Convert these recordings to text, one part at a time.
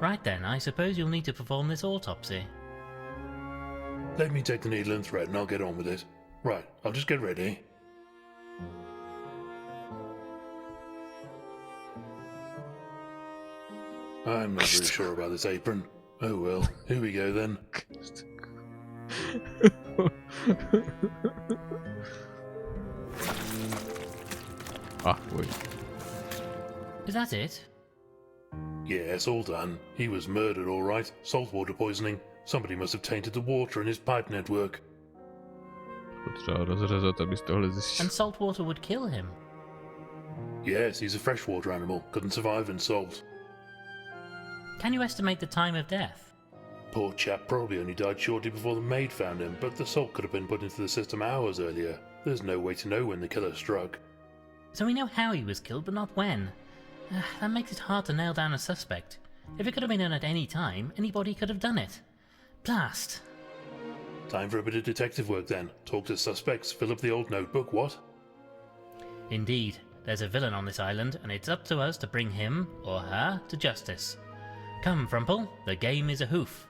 Right then, I suppose you'll need to perform this autopsy. Let me take the needle and thread and I'll get on with it. Right, I'll just get ready. I'm not really sure about this apron. Oh well, here we go then. Wait. Is that it? Yes, all done. He was murdered, all right. Saltwater poisoning. Somebody must have tainted the water in his pipe network. Potřeba rozřezat, aby z tohle zjistil. And salt water would kill him. Yes, he's a freshwater animal. Couldn't survive in salt. Can you estimate the time of death? Poor chap probably only died shortly before the maid found him, but the salt could have been put into the system hours earlier. There's no way to know when the killer struck. So we know how he was killed, but not when. That makes it hard to nail down a suspect. If it could have been done at any time, anybody could have done it. Blast. Time for a bit of detective work then. Talk to suspects, fill up the old notebook, what? Indeed, there's a villain on this island, and it's up to us to bring him, or her, to justice. Come, Frumple, the game is a hoof.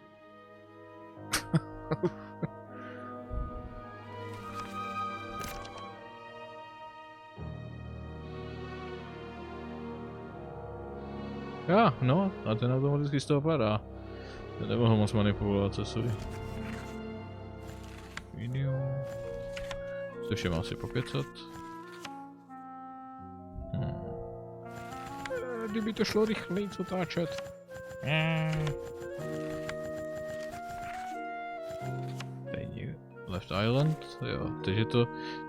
No, a ten automaticky z toho padá. To nemohl moc manipulovat, co svůj. Video. Se všem asi pokecat. Kdyby to šlo rychleji otáčet. Left Island, jo,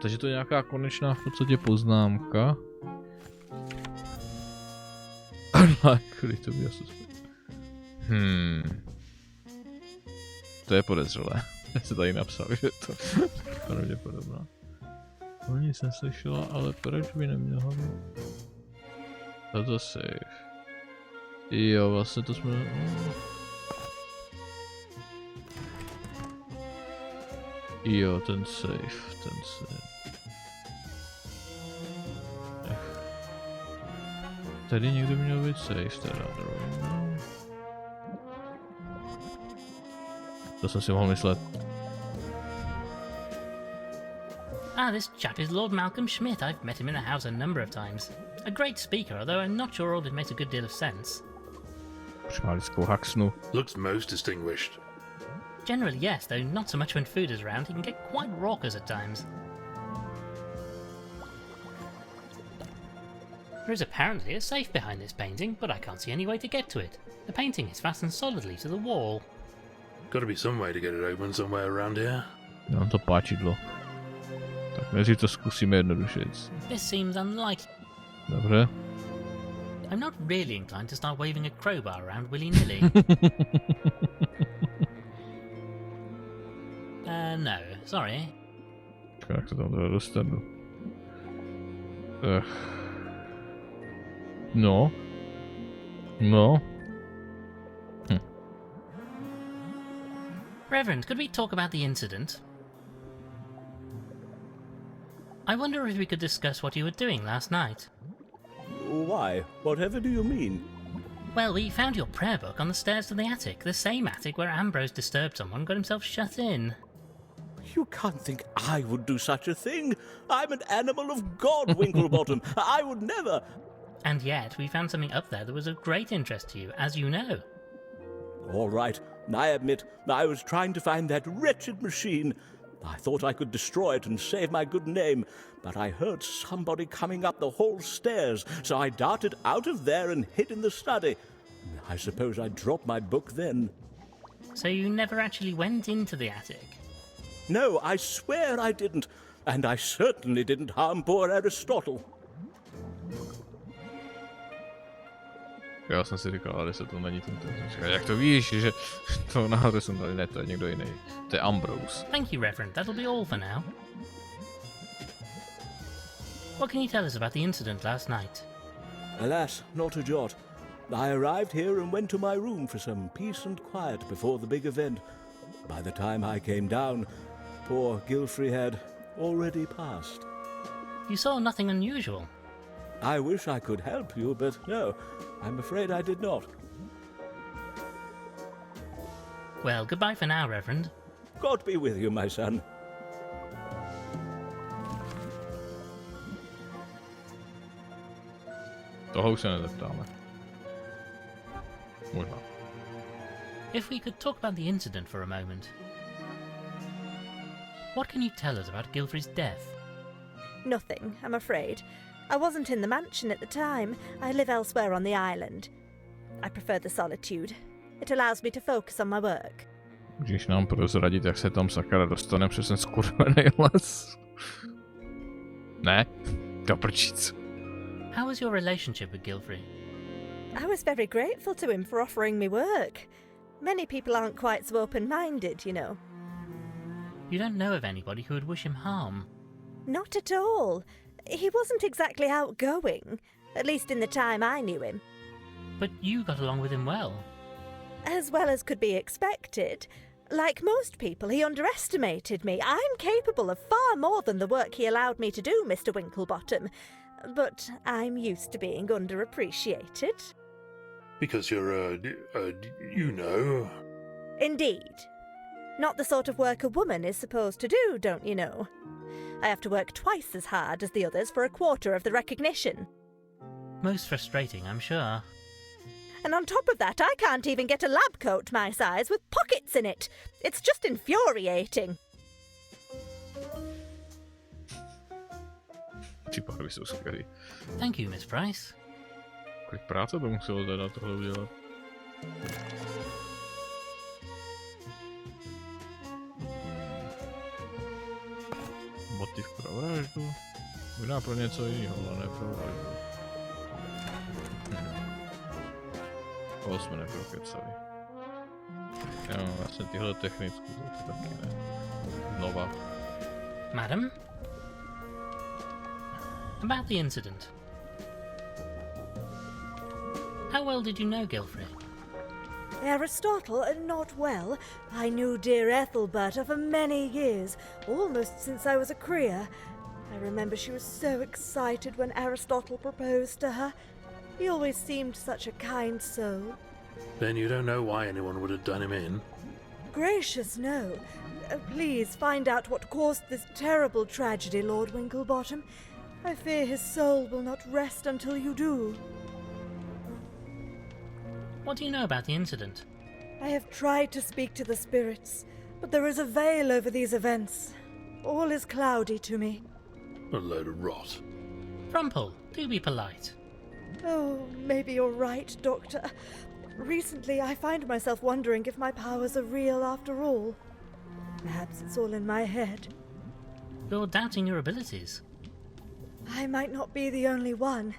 takže to je nějaká konečná v podstatě poznámka. Unlikely to be a suspect. To je podezřelé. Já se tady napsal, že to je pravděpodobná. O nic neslyšela, ale proč by neměla být? Toto save. Jo, vlastně to jsme... Jo, ten save. Tady někdo měl být safe, teda. To jsem si mohl myslet. This chap is Lord Malcolm Schmidt. I've met him in the house a number of times. A great speaker, although I'm not sure all of it makes a good deal of sense. Looks most distinguished. Generally, yes, though not so much when food is around. He can get quite raucous at times. There is apparently a safe behind this painting, but I can't see any way to get to it. The painting is fastened solidly to the wall. Gotta be some way to get it open somewhere around here. Mám to páčidlo. Tak nejdřív to zkusíme jednodušit. This seems unlikely. Dobře. I'm not really inclined to start waving a crowbar around willy-nilly. No, sorry. Jak se tam teda dostanu? No. Reverend, could we talk about the incident? I wonder if we could discuss what you were doing last night. Why? Whatever do you mean? Well, we found your prayer book on the stairs to the attic. The same attic where Ambrose disturbed someone and got himself shut in. You can't think I would do such a thing. I'm an animal of God, Winklebottom. I would never. And yet, we found something up there that was of great interest to you, as you know. All right, I admit I was trying to find that wretched machine. I thought I could destroy it and save my good name, but I heard somebody coming up the hall stairs, so I darted out of there and hid in the study. I suppose I dropped my book then. So you never actually went into the attic? No, I swear I didn't, and I certainly didn't harm poor Aristotle. Já jsem si říkal, ale se to není ten. Jak to víš, že to náhodou jsem tady, ne, to je někdo jiný. To je Ambrose. Thank you, Reverend. That'll be all for now. What can you tell us about the incident last night? Alas, not a jot. I arrived here and went to my room for some peace and quiet before the big event. By the time I came down, poor Gilfrey had already passed. You saw nothing unusual. I wish I could help you, but no, I'm afraid I did not. Well, goodbye for now, Reverend. God be with you, my son. Toho už se nezeptáme. Možná. If we could talk about the incident for a moment. What can you tell us about Gilfrey's death? Nothing, I'm afraid. I wasn't in the mansion at the time. I live elsewhere on the island. I prefer the solitude. It allows me to focus on my work. Můžeš nám prozradit, jak se tam sakra dostane přes ten skurvený les? Ne? Kaprčíc. How was your relationship with Gilfrey? I was very grateful to him for offering me work. Many people aren't quite so open-minded, you know. You don't know of anybody who would wish him harm. Not at all. He wasn't exactly outgoing, at least in the time I knew him. But you got along with him well. As well as could be expected. Like most people, he underestimated me. I'm capable of far more than the work he allowed me to do, Mr. Winklebottom. But I'm used to being underappreciated. Because you're, you know. Indeed. Not the sort of work a woman is supposed to do, don't you know? I have to work twice as hard as the others for a quarter of the recognition. Most frustrating, I'm sure. And on top of that, I can't even get a lab coat my size with pockets in it. It's just infuriating. Případy jsou skvělý. Thank you, Miss Price. Kolik práce to muselo teda tohle udělat? Motiv pro vraždu? Možná pro něco jiného, ale ne pro vraždu. Toho jsme neprokecali. Jo, vlastně tyhle technické to taky ne. Znova. Madam? About the incident. How well did you know Gilfrey? Aristotle, not well. I knew dear Ethelberta for many years, almost since I was a Creer. I remember she was so excited when Aristotle proposed to her. He always seemed such a kind soul. Then you don't know why anyone would have done him in? Gracious, no. Please find out what caused this terrible tragedy, Lord Winklebottom. I fear his soul will not rest until you do. What do you know about the incident? I have tried to speak to the spirits, but there is a veil over these events. All is cloudy to me. A load of rot. Rumpel, do be polite. Oh, maybe you're right, Doctor. Recently, I find myself wondering if my powers are real after all. Perhaps it's all in my head. You're doubting your abilities. I might not be the only one.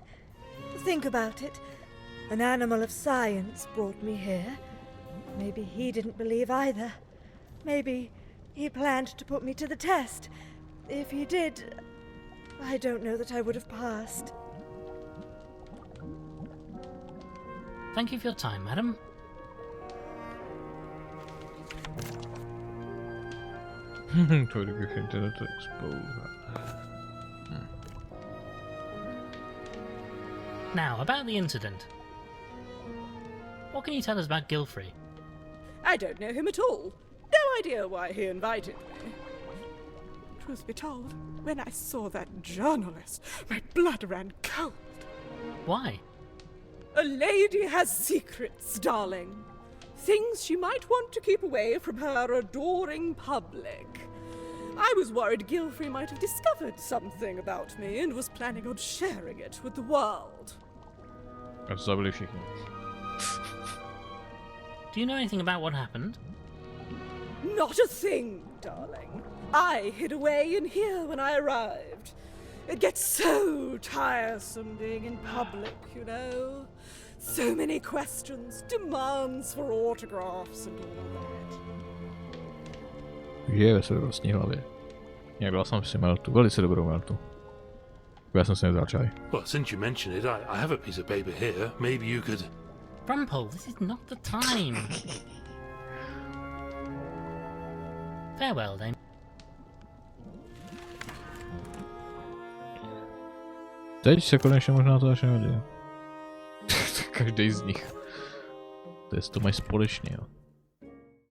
Think about it. An animal of science brought me here. Maybe he didn't believe either. Maybe he planned to put me to the test. If he did, I don't know that I would have passed. Thank you for your time, madam. Try to get into to expose that. Now, about the incident. What can you tell us about Gilfrey? I don't know him at all. No idea why he invited me. Truth be told, when I saw that journalist, my blood ran cold. Why? A lady has secrets, darling. Things she might want to keep away from her adoring public. I was worried Gilfrey might have discovered something about me and was planning on sharing it with the world. Zabili všichni. Do you know anything about what happened? Not a thing, darling. I hid away in here when I arrived. It gets so tiresome being in public, you know. So many questions, demands for autographs and all that. Je ve své vlastní hlavě. Jak dal jsem si meltu, velice dobrou meltu. Já jsem si nevzal čaj. Well, since you mention it, I have a piece of paper here. Maybe you could... Rumpel, this is not the time. Farewell, then. Teď se konečně možná to začne dělat. Každý z nich. To mají společně, jo.